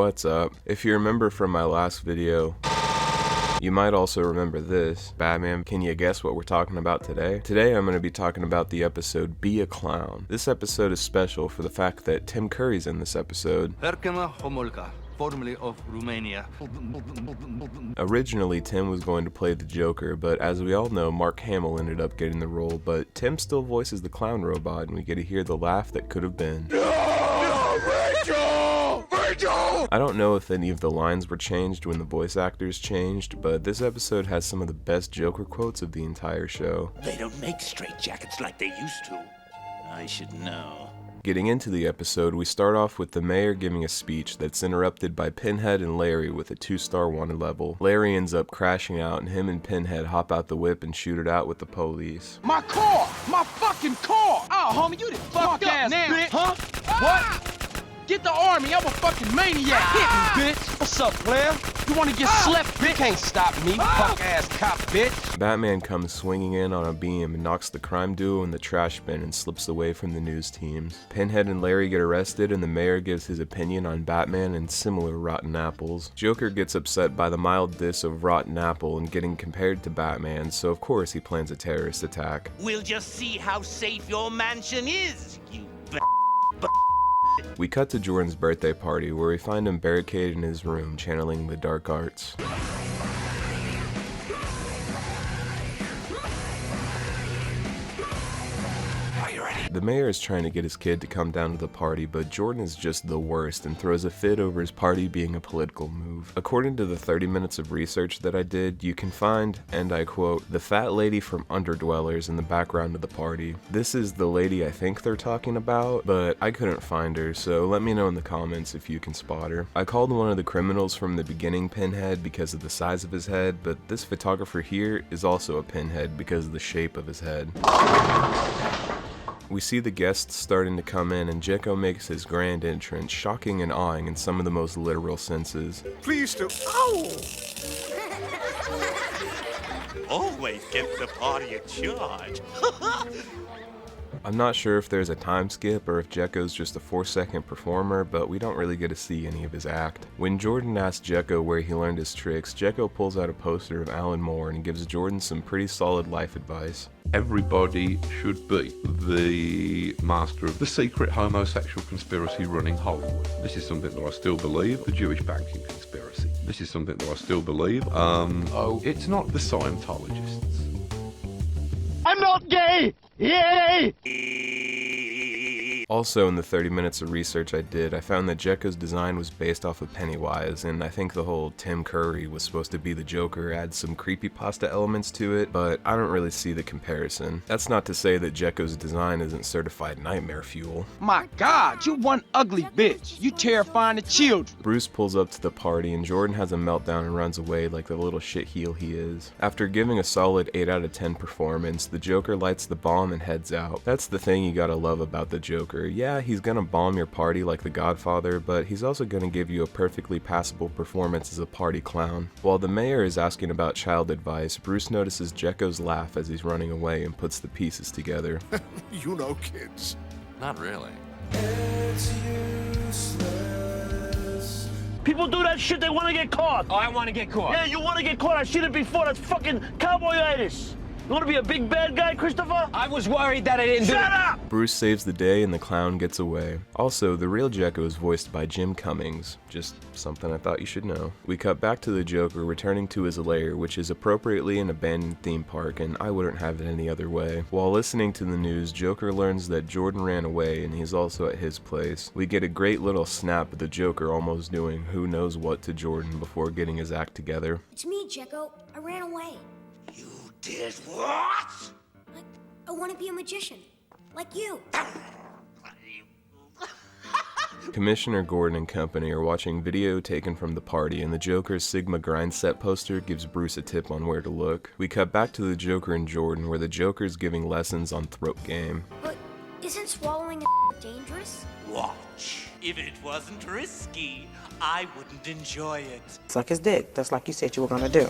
What's up? If you remember from my last video, you might also remember this. Batman, can you guess what we're talking about today? Today I'm going to be talking about the episode Be a Clown. This episode is special for the fact that Tim Curry's in this episode. Formerly of Romania. Originally, Tim was going to play the Joker, but as we all know, Mark Hammel ended up getting the role, but Tim still voices the clown robot, and we get to hear the laugh that could have been. No, Rachel! Rachel! I don't know if any of the lines were changed when the voice actors changed, but this episode has some of the best Joker quotes of the entire show. They don't make straitjackets like they used to. I should know. Getting into the episode, we start off with the mayor giving a speech that's interrupted by Pinhead and Larry with a 2-star wanted level. Larry ends up crashing out, and him and Pinhead hop out the whip and shoot it out with the police. My car! My fucking car! Oh, homie, you done fucked up now, bitch! Huh? What? Get the army, I'm a fucking maniac! Hit me, bitch! What's up, player? You wanna get slept, bitch? You can't stop me, punk-ass cop, bitch! Batman comes swinging in on a beam and knocks the crime duo in the trash bin and slips away from the news teams. Pinhead and Larry get arrested, and the mayor gives his opinion on Batman and similar rotten apples. Joker gets upset by the mild diss of rotten apple and getting compared to Batman, so of course he plans a terrorist attack. We'll just see how safe your mansion is, you We cut to Jordan's birthday party, where we find him barricaded in his room channeling the dark arts. The mayor is trying to get his kid to come down to the party, but Jordan is just the worst and throws a fit over his party being a political move. According to the 30 minutes of research that I did, you can find, and I quote, the fat lady from Underdwellers in the background of the party. This is the lady I think they're talking about, but I couldn't find her, so let me know in the comments if you can spot her. I called one of the criminals from the beginning Pinhead because of the size of his head, but this photographer here is also a Pinhead because of the shape of his head. We see the guests starting to come in, and Jekko makes his grand entrance, shocking and awing in some of the most literal senses. Please do. Ow! always gets the party a charge. I'm not sure if there's a time skip or if Jekko's just a 4-second performer, but we don't really get to see any of his act. When Jordan asks Jekko where he learned his tricks, Jekko pulls out a poster of Alan Moore and gives Jordan some pretty solid life advice. Everybody should be the master of the secret homosexual conspiracy running Hollywood. This is something that I still believe, the Jewish banking conspiracy. This is something that I still believe. It's not the Scientologists. I'm not gay! Yay! Also, in the 30 minutes of research I did, I found that Jekko's design was based off of Pennywise, and I think the whole Tim Curry was supposed to be the Joker adds some creepypasta elements to it, but I don't really see the comparison. That's not to say that Jekko's design isn't certified nightmare fuel. My God, you one ugly bitch. You terrifying the children. Bruce pulls up to the party, and Jordan has a meltdown and runs away like the little shitheel he is. After giving a solid 8 out of 10 performance, the Joker lights the bomb and heads out. That's the thing you gotta love about the Joker. Yeah, he's gonna bomb your party like the Godfather, but he's also gonna give you a perfectly passable performance as a party clown. While the mayor is asking about child advice, Bruce notices Jekko's laugh as he's running away and puts the pieces together. You know kids. Not really. People do that shit, they want to get caught. Oh, I want to get caught. Yeah, you want to get caught. I've seen it before. That's fucking cowboyitis. You want to be a big bad guy, Christopher? I was worried that I didn't do it. Shut up! Bruce saves the day and the clown gets away. Also, the real Jekko is voiced by Jim Cummings. Just something I thought you should know. We cut back to the Joker returning to his lair, which is appropriately an abandoned theme park, and I wouldn't have it any other way. While listening to the news, Joker learns that Jordan ran away and he's also at his place. We get a great little snap of the Joker almost doing who knows what to Jordan before getting his act together. It's me, Jekko. I ran away. You did what? I want to be a magician. Like you. Commissioner Gordon and company are watching video taken from the party, and the Joker's Sigma grind set poster gives Bruce a tip on where to look. We cut back to the Joker and Jordan, where the Joker's giving lessons on throat game. But isn't swallowing dangerous? Watch. If it wasn't risky, I wouldn't enjoy it. Suck his dick, just like you said you were gonna do.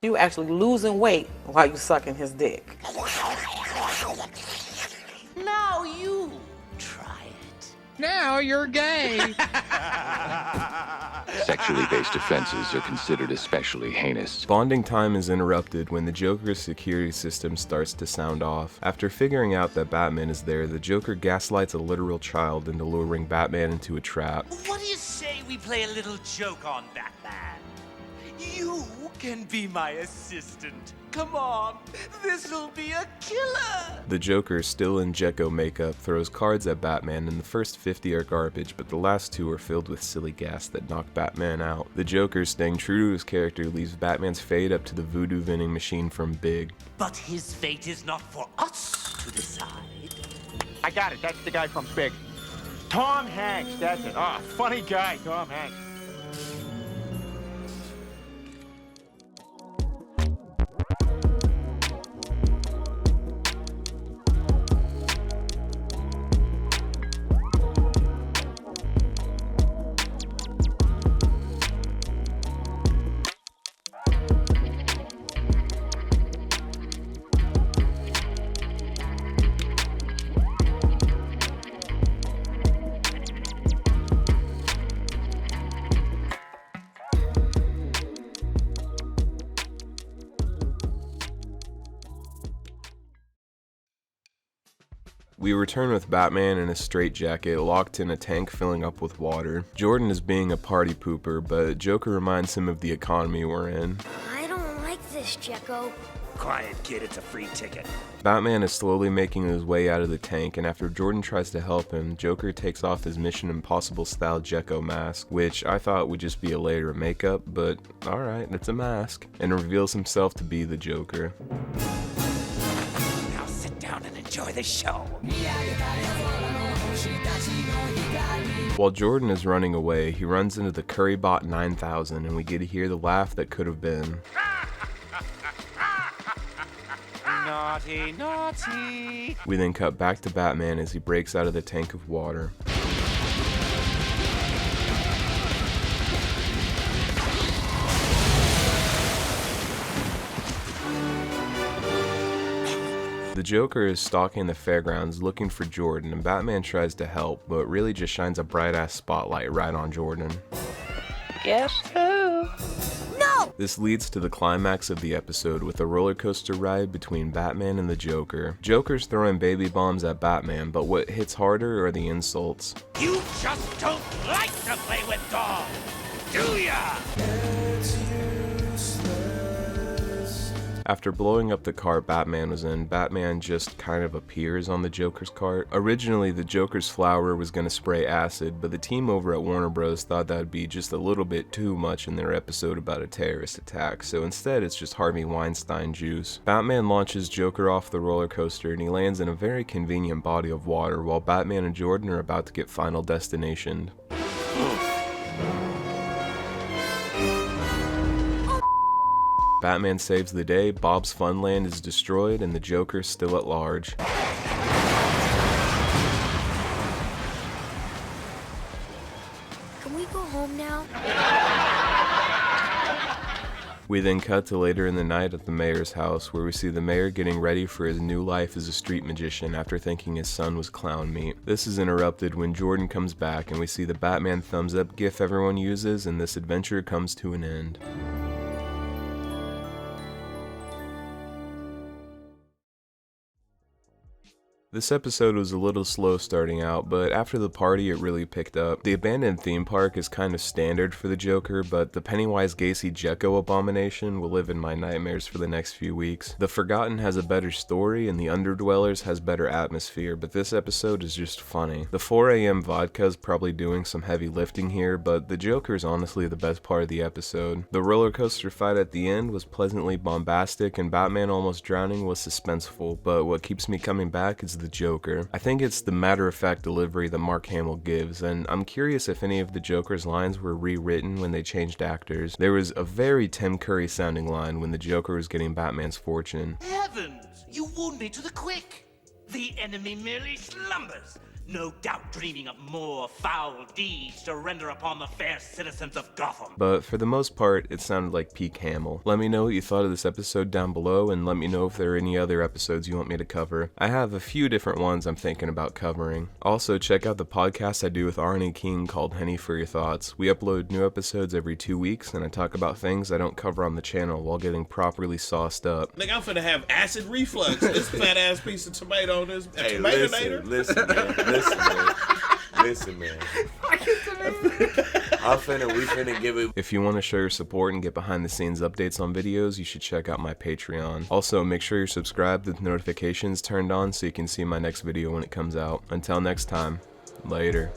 You actually losing weight while you sucking his dick. Now you're gay. Sexually based offenses are considered especially heinous. Bonding time is interrupted when the Joker's security system starts to sound off. After figuring out that Batman is there, the Joker gaslights a literal child into luring Batman into a trap. What do you say we play a little joke on Batman? You can be my assistant. Come on, this'll be a killer! The Joker, still in Gecko makeup, throws cards at Batman, and the first 50 are garbage, but the last 2 are filled with silly gas that knock Batman out. The Joker, staying true to his character, leaves Batman's fate up to the voodoo vending machine from Big. But his fate is not for us to decide. I got it. That's the guy from Big. Tom Hanks. That's it. Ah, funny guy, Tom Hanks. We return with Batman in a straitjacket, locked in a tank filling up with water. Jordan is being a party pooper, but Joker reminds him of the economy we're in. I don't like this, Gecko. Quiet, kid, it's a free ticket. Batman is slowly making his way out of the tank, and after Jordan tries to help him, Joker takes off his Mission Impossible style Gecko mask, which I thought would just be a layer of makeup, but alright, it's a mask, and reveals himself to be the Joker. Now sit down and enjoy the show. While Jordan is running away, he runs into the Currybot 9000, and we get to hear the laugh that could have been. Naughty, naughty. We then cut back to Batman as he breaks out of the tank of water. The Joker is stalking the fairgrounds looking for Jordan, and Batman tries to help, but really just shines a bright-ass spotlight right on Jordan. Guess who? No! This leads to the climax of the episode with a roller coaster ride between Batman and the Joker. Joker's throwing baby bombs at Batman, but what hits harder are the insults. You just don't like to play with dolls, do ya? After blowing up the cart Batman was in, Batman just kind of appears on the Joker's cart. Originally, the Joker's flower was going to spray acid, but the team over at Warner Bros. Thought that would be just a little bit too much in their episode about a terrorist attack, so instead it's just Harvey Weinstein juice. Batman launches Joker off the roller coaster and he lands in a very convenient body of water while Batman and Jordan are about to get Final Destination. Batman saves the day, Bob's Funland is destroyed, and the Joker's still at large. Can we go home now? We then cut to later in the night at the mayor's house, where we see the mayor getting ready for his new life as a street magician after thinking his son was clown meat. This is interrupted when Jordan comes back, and we see the Batman thumbs up gif everyone uses, and this adventure comes to an end. This episode was a little slow starting out, but after the party it really picked up. The abandoned theme park is kind of standard for the Joker, but the Pennywise Gacy Gecko abomination will live in my nightmares for the next few weeks. The Forgotten has a better story and the Underdwellers has better atmosphere, but this episode is just funny. The 4 AM vodka is probably doing some heavy lifting here, but the Joker is honestly the best part of the episode. The roller coaster fight at the end was pleasantly bombastic, and Batman almost drowning was suspenseful, but what keeps me coming back is the Joker. I think it's the matter-of-fact delivery that Mark Hammel gives, and I'm curious if any of the Joker's lines were rewritten when they changed actors. There was a very Tim Curry sounding line when the Joker was getting Batman's fortune. Heavens, you wound me to the quick. The enemy merely slumbers. no doubt dreaming of more foul deeds to render upon the fair citizens of Gotham. But for the most part, it sounded like peak Hammel. Let me know what you thought of this episode down below, and let me know if there are any other episodes you want me to cover. I have a few different ones I'm thinking about covering. Also, check out the podcast I do with RNE King called Henny for Your Thoughts. We upload new episodes every 2 weeks, and I talk about things I don't cover on the channel while getting properly sauced up. Nigga, I'm finna have acid reflux. This fat ass piece of tomato on this. Hey, Tomatonator. listen, man. Listen, man. We finna give it. If you want to show your support and get behind the scenes updates on videos, you should check out my Patreon. Also, make sure you're subscribed with notifications turned on so you can see my next video when it comes out. Until next time, later.